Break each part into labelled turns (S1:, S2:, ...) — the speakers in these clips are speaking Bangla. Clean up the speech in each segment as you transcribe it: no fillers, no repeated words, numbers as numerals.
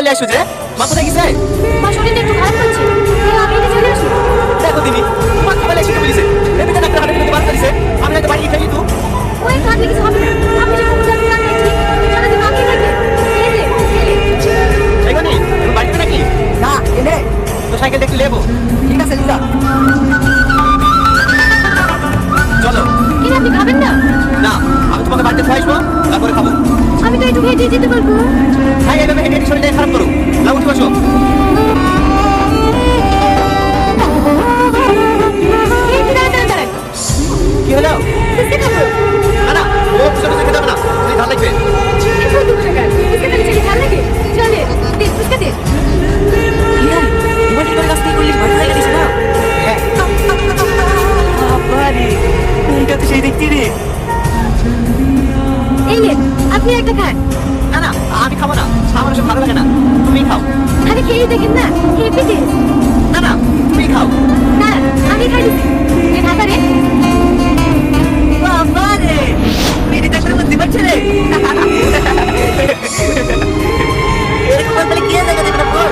S1: চলে আসো যে? মা কোথায় গেছে?
S2: মা শরীরটা একটু খারাপ করছে, আমি এটা চলে আসি।
S1: দেখো দিনি, মা খাবার এসে বলেছে এমনিতে ডাক্তার হাতে বার করেছে, আমি হয়তো বাড়ি গিয়ে তো।
S2: ওই কাঁদলে কিছু হবে না, আমি যখন যাবো কাঁদলে ঠিক সারা দিন বাকি থাকে।
S1: এই গনি বাড়িতে নাকি?
S3: না এনে
S1: তো সাইকেল একটু লেবো।
S3: ঠিক আছে লিজা।
S1: চলো।
S2: কি আপনি খাবেন না?
S1: না, আমি তোমাকে বাড়িতে খাই আসবো, তারপরে খাবো।
S2: আমি তো একটু হেঁটে যেতে পারবো।
S1: হ্যাঁ, এইভাবে হেঁটে হেঁটে শরীরটা খারাপ করো। না, উঠে বসো।
S2: এই যে দাঁড়ান।
S1: কি হলো?
S2: ফুচকা খাবো।
S1: না না, ও ফুচকা টুচকা খেতে হবে না, তুমি ধান লাগবে।
S2: একটু দুঃখ লাগার, ফুচকা খেলে ছেলে ভালো লাগে। চলে, দে ফুচকা দে।
S3: ইমার্জি করে রাস্তায় করলি ভয় লাগে দিস না।
S1: হ্যাঁ।
S3: বাবারে এটা তো সেই দেখতে রে।
S2: এই নে, আপনি একটা খান।
S1: না না, আমি খাবো না, আমার সব ভালো লাগে না, তুমি খাও।
S2: আরে খেয়ে দেখেন না, হেভি টেস্ট।
S1: না না, তুমি খাও।
S2: না, আমি খাই দিচ্ছি। তুই খাতা রে।
S3: বাবারে মেরি ডাক্তার বুঝতে পারছে রে। এরকম বলতে কি জায়গা দেবে না বল।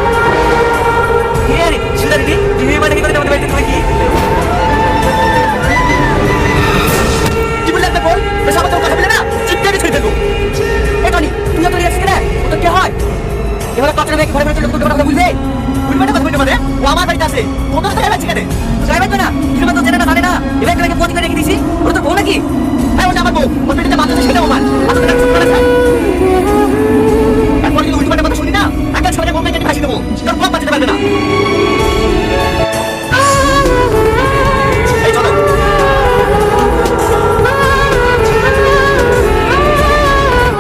S3: কে রে সুন্দরী তুমি মানে কি করে তোমাদের বাড়িতে তুমি কি?
S1: কি বললে একটা বল, বেশ আমার তো কথা বলে না, চিৎকারে ছেড়ে দেবো।
S3: এ টনি তুই তো রিয়াক্স করে ও তো কে হয়?
S1: এবার কথা মেয়ে ঘরে ঘরে চলে কথা বলবে, বলবে না কথা বলতে পারে, ও আমার বাড়িতে আছে, তোমার তো আছে কেন?
S3: যাইবে তো না তুমি তো জেনে না জানে না এবার তোমাকে পথ করে রেখে দিছি ওটা তো বউ নাকি?
S1: হ্যাঁ, ওটা আমার বউ, ওর পেটে বাচ্চা সেটা আমার, আসলে না